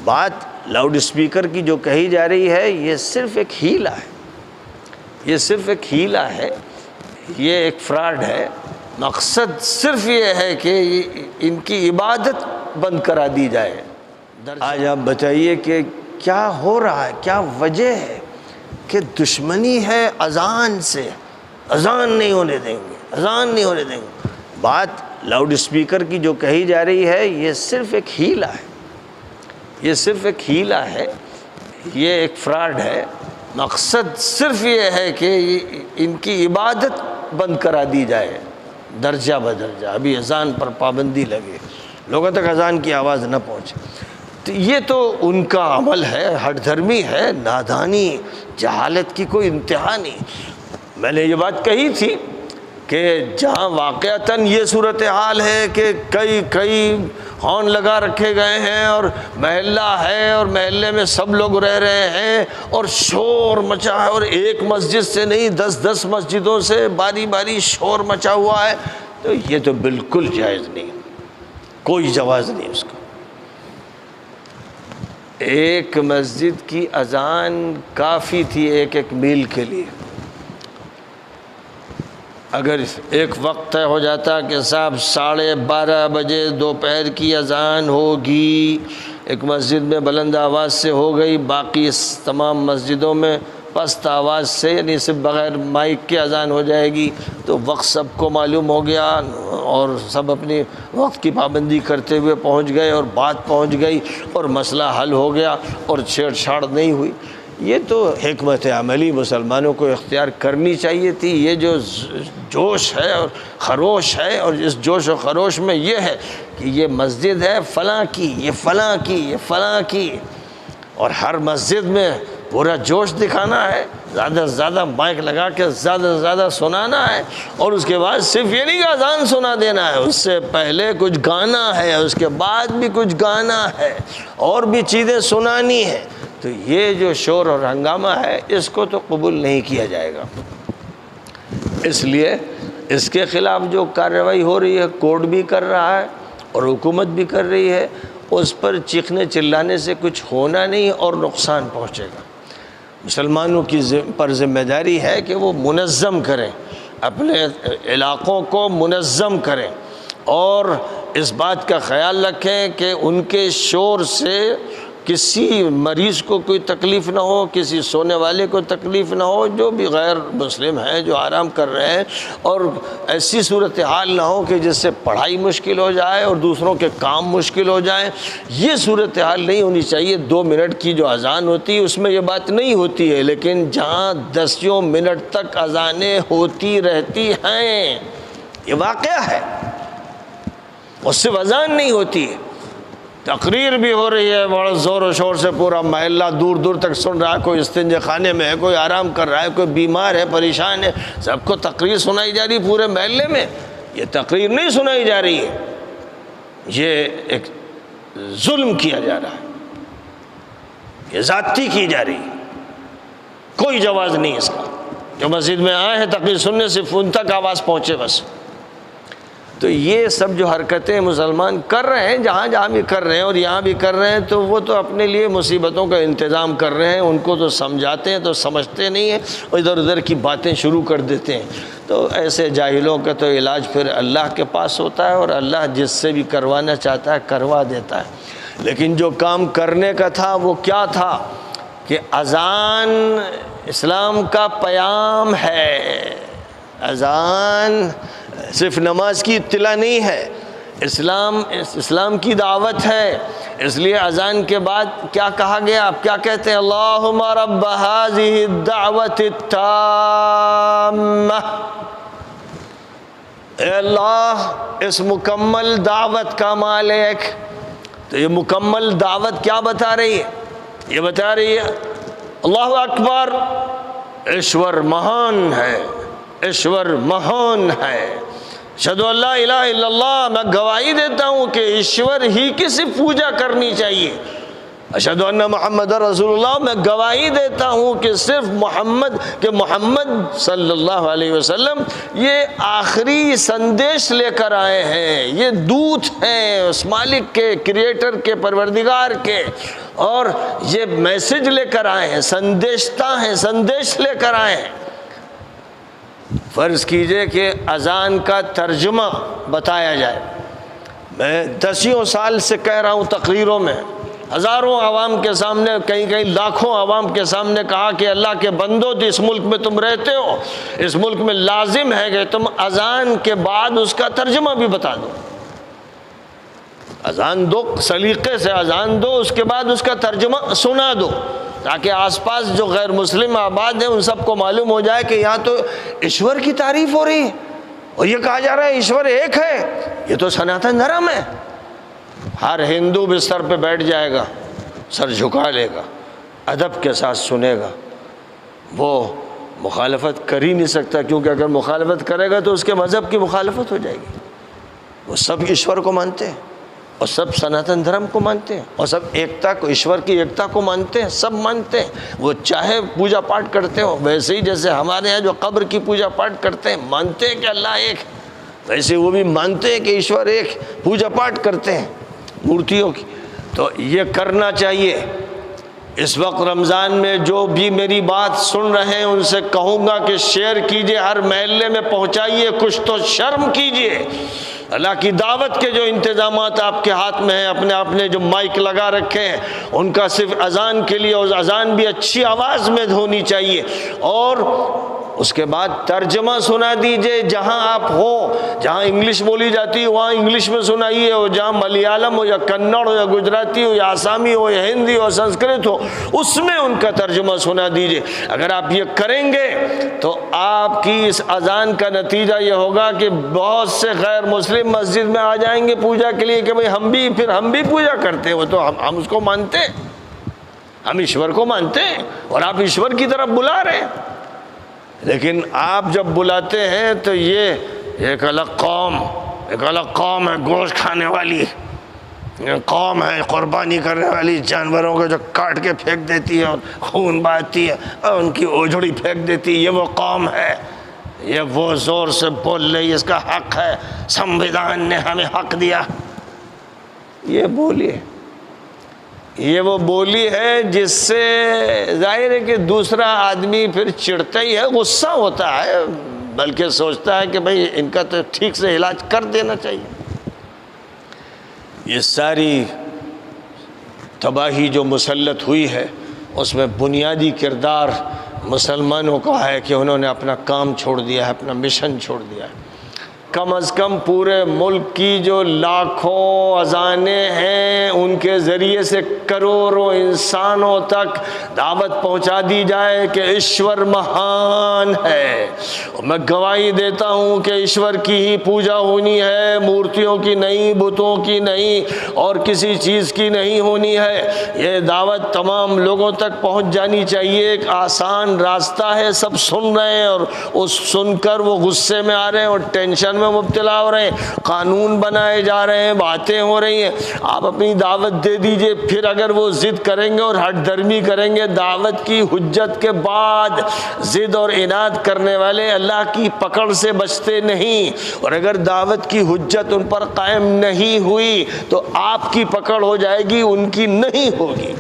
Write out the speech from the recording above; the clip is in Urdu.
بات لاؤڈ اسپیکر کی جو کہی جا رہی ہے یہ صرف ایک ہیلہ ہے، یہ صرف ایک ہیلہ ہے، یہ ایک فراڈ ہے۔ مقصد صرف یہ ہے کہ ان کی عبادت بند کرا دی جائے۔ آج آپ بتائیے کہ کیا ہو رہا ہے، کیا وجہ ہے کہ دشمنی ہے اذان سے؟ اذان نہیں ہونے دیں گے، اذان نہیں ہونے دیں گے۔ بات لاؤڈ اسپیکر کی جو کہی جا رہی ہے یہ صرف ایک ہیلہ ہے، یہ صرف ایک ہیلہ ہے، یہ ایک فراڈ ہے۔ مقصد صرف یہ ہے کہ ان کی عبادت بند کرا دی جائے درجہ بدرجہ، ابھی اذان پر پابندی لگے، لوگوں تک اذان کی آواز نہ پہنچے۔ تو یہ تو ان کا عمل ہے، ہٹ دھرمی ہے، نادانی، جہالت کی کوئی انتہا نہیں۔ میں نے یہ بات کہی تھی کہ جہاں واقعتاً یہ صورتحال ہے کہ کئی ہارن لگا رکھے گئے ہیں اور محلہ ہے اور محلے میں سب لوگ رہ رہے ہیں اور شور مچا ہے، اور ایک مسجد سے نہیں 10 مسجدوں سے باری باری شور مچا ہوا ہے، تو یہ تو بالکل جائز نہیں، کوئی جواز نہیں اس کا۔ ایک مسجد کی اذان کافی تھی ایک میل کے لیے۔ اگر ایک وقت طے ہو جاتا کہ صاحب 12:30 بجے دوپہر کی اذان ہوگی، ایک مسجد میں بلند آواز سے ہو گئی، باقی تمام مسجدوں میں پست آواز سے، یعنی صرف بغیر مائک کے اذان ہو جائے گی، تو وقت سب کو معلوم ہو گیا اور سب اپنی وقت کی پابندی کرتے ہوئے پہنچ گئے اور بات پہنچ گئی اور مسئلہ حل ہو گیا اور چھیڑ چھاڑ نہیں ہوئی۔ یہ تو حکمت عملی مسلمانوں کو اختیار کرنی چاہیے تھی۔ یہ جو جوش ہے اور خروش ہے، اور اس جوش و خروش میں یہ ہے کہ یہ مسجد ہے فلاں کی، یہ فلاں کی، یہ فلاں کی، اور ہر مسجد میں پورا جوش دکھانا ہے، زیادہ سے زیادہ مائک لگا کے زیادہ سے زیادہ سنانا ہے، اور اس کے بعد صرف یہ نہیں کہ اذان سنا دینا ہے، اس سے پہلے کچھ گانا ہے، اس کے بعد بھی کچھ گانا ہے، اور بھی چیزیں سنانی ہے۔ تو یہ جو شور اور ہنگامہ ہے اس کو تو قبول نہیں کیا جائے گا۔ اس لیے اس کے خلاف جو کارروائی ہو رہی ہے، کورٹ بھی کر رہا ہے اور حکومت بھی کر رہی ہے، اس پر چیخنے چلانے سے کچھ ہونا نہیں اور نقصان پہنچے گا۔ مسلمانوں کی پر ذمہ داری ہے کہ وہ منظم کریں، اپنے علاقوں کو منظم کریں، اور اس بات کا خیال رکھیں کہ ان کے شور سے کسی مریض کو کوئی تکلیف نہ ہو، کسی سونے والے کو تکلیف نہ ہو، جو بھی غیر مسلم ہیں جو آرام کر رہے ہیں، اور ایسی صورتحال نہ ہو کہ جس سے پڑھائی مشکل ہو جائے اور دوسروں کے کام مشکل ہو جائیں۔ یہ صورتحال نہیں ہونی چاہیے۔ 2 منٹ کی جو اذان ہوتی ہے اس میں یہ بات نہیں ہوتی ہے، لیکن جہاں 10 منٹ تک اذانیں ہوتی رہتی ہیں، یہ واقعہ ہے، اور صرف اذان نہیں ہوتی ہے، تقریر بھی ہو رہی ہے بڑا زور و شور سے، پورا محلہ دور دور تک سن رہا ہے، کوئی استنجے خانے میں ہے، کوئی آرام کر رہا ہے، کوئی بیمار ہے، پریشان ہے، سب کو تقریر سنائی جا رہی پورے محلے میں۔ یہ تقریر نہیں سنائی جا رہی ہے، یہ ایک ظلم کیا جا رہا ہے، یہ زیادتی کی جا رہی ہے، کوئی جواز نہیں اس کا۔ جو مسجد میں آئے ہیں تقریر سننے، صرف ان تک آواز پہنچے بس۔ تو یہ سب جو حرکتیں مسلمان کر رہے ہیں، جہاں جہاں بھی کر رہے ہیں اور یہاں بھی کر رہے ہیں، تو وہ تو اپنے لیے مصیبتوں کا انتظام کر رہے ہیں، ان کو تو سمجھاتے ہیں تو سمجھتے نہیں ہیں، اور ادھر ادھر کی باتیں شروع کر دیتے ہیں۔ تو ایسے جاہلوں کا تو علاج پھر اللہ کے پاس ہوتا ہے، اور اللہ جس سے بھی کروانا چاہتا ہے کروا دیتا ہے۔ لیکن جو کام کرنے کا تھا وہ کیا تھا کہ اذان اسلام کا پیام ہے، اذان صرف نماز کی اطلاع نہیں ہے، اسلام کی دعوت ہے۔ اس لیے اذان کے بعد کیا کہا گیا؟ آپ کیا کہتے ہیں؟ اللہم رب هذه الدعوت التامہ، اے اللہ اس مکمل دعوت کا مالک۔ تو یہ مکمل دعوت کیا بتا رہی ہے؟ یہ بتا رہی ہے اللہ اکبر، ایشور مہان ہے، ایشور مہان ہے، اشہد ان لا الہ الا اللہ، میں گواہی دیتا ہوں کہ ایشور ہی کی صرف پوجا کرنی چاہیے، اشہدو ان محمد رسول اللہ، میں گواہی دیتا ہوں کہ صرف محمد صلی اللہ علیہ وسلم یہ آخری سندیش لے کر آئے ہیں، یہ دودھ ہیں اس مالک کے، کریٹر کے، پروردگار کے، اور یہ میسج لے کر آئے ہیں، سندیشتا ہیں، سندیش لے کر آئے ہیں۔ فرض کیجئے کہ اذان کا ترجمہ بتایا جائے، میں دسیوں سال سے کہہ رہا ہوں تقریروں میں، ہزاروں عوام کے سامنے، کہیں لاکھوں عوام کے سامنے کہا کہ اللہ کے بندو، جس ملک میں تم رہتے ہو، اس ملک میں لازم ہے کہ تم اذان کے بعد اس کا ترجمہ بھی بتا دو، اذان دو، سلیقے سے اذان دو، اس کے بعد اس کا ترجمہ سنا دو، تاکہ آس پاس جو غیر مسلم آباد ہیں ان سب کو معلوم ہو جائے کہ یہاں تو ایشور کی تعریف ہو رہی ہے، اور یہ کہا جا رہا ہے ایشور ایک ہے، یہ تو سناتن دھرم ہے۔ ہر ہندو بستر پہ بیٹھ جائے گا، سر جھکا لے گا، ادب کے ساتھ سنے گا، وہ مخالفت کر ہی نہیں سکتا، کیونکہ اگر مخالفت کرے گا تو اس کے مذہب کی مخالفت ہو جائے گی۔ وہ سب ایشور کو مانتے ہیں، اور سب سناتن دھرم کو مانتے ہیں، اور سب ایکتا کو، ایشور کی ایکتا کو مانتے ہیں، سب مانتے ہیں۔ وہ چاہے پوجا پاٹ کرتے ہو، ویسے ہی جیسے ہمارے یہاں جو قبر کی پوجا پاٹ کرتے ہیں، مانتے ہیں کہ اللہ ایک، ویسے وہ بھی مانتے ہیں کہ ایشور ایک، پوجا پاٹ کرتے ہیں مورتیوں کی۔ تو یہ کرنا چاہیے۔ اس وقت رمضان میں جو بھی میری بات سن رہے ہیں ان سے کہوں گا کہ شیئر کیجئے، ہر محلے میں پہنچائیے، کچھ تو شرم کیجئے۔ اللہ کی دعوت کے جو انتظامات آپ کے ہاتھ میں ہیں، اپنے جو مائک لگا رکھے ہیں، ان کا صرف اذان کے لیے، اور اذان بھی اچھی آواز میں ہونی چاہیے، اور اس کے بعد ترجمہ سنا دیجئے۔ جہاں آپ ہو، جہاں انگلش بولی جاتی ہے وہاں انگلش میں سنائیے، اور جہاں ملیالم ہو یا کنڑ ہو یا گجراتی ہو یا آسامی ہو یا ہندی ہو سنسکرت ہو، اس میں ان کا ترجمہ سنا دیجئے۔ اگر آپ یہ کریں گے تو آپ کی اس اذان کا نتیجہ یہ ہوگا کہ بہت سے غیر مسلم مسجد میں آ جائیں گے پوجا کے لیے کہ بھئی ہم بھی پوجا کرتے ہیں، وہ تو ہم اس کو مانتے ہیں، ہم ایشور کو مانتے ہیں، اور آپ ایشور کی طرف بلا رہے ہیں۔ لیکن آپ جب بلاتے ہیں تو یہ ایک الگ قوم ہے، گوشت کھانے والی قوم ہے، قربانی کرنے والی، جانوروں کو جو کاٹ کے پھینک دیتی ہے اور خون بہاتی ہے اور ان کی اوجھڑی پھینک دیتی ہے، یہ وہ قوم ہے، یہ وہ زور سے بول رہی ہے، اس کا حق ہے، سمویدھان نے ہمیں حق دیا۔ یہ بولیے، یہ وہ بولی ہے جس سے ظاہر ہے کہ دوسرا آدمی پھر چڑھتا ہی ہے، غصہ ہوتا ہے، بلکہ سوچتا ہے کہ بھئی ان کا تو ٹھیک سے علاج کر دینا چاہیے۔ یہ ساری تباہی جو مسلط ہوئی ہے اس میں بنیادی کردار مسلمانوں کا ہے کہ انہوں نے اپنا کام چھوڑ دیا ہے، اپنا مشن چھوڑ دیا ہے۔ کم از کم پورے ملک کی جو لاکھوں اذانیں ہیں ان کے ذریعے سے کروڑوں انسانوں تک دعوت پہنچا دی جائے کہ ایشور مہان ہے۔ میں گواہی دیتا ہوں کہ ایشور کی ہی پوجا ہونی ہے، مورتیوں کی نہیں، بتوں کی نہیں، اور کسی چیز کی نہیں ہونی ہے۔ یہ دعوت تمام لوگوں تک پہنچ جانی چاہیے۔ ایک آسان راستہ ہے، سب سن رہے ہیں اور اس سن کر وہ غصے میں آ رہے ہیں اور ٹینشن میں مبتلا ہو رہے ہیں، قانون بنائے جا رہے ہیں، باتیں ہو رہی ہیں۔ آپ اپنی دعوت دے دیجئے، پھر اگر وہ ضد کریں گے اور ہٹ درمی کریں گے، دعوت کی حجت کے بعد ضد اور عناد کرنے والے اللہ کی پکڑ سے بچتے نہیں، اور اگر دعوت کی حجت ان پر قائم نہیں ہوئی تو آپ کی پکڑ ہو جائے گی، ان کی نہیں ہوگی۔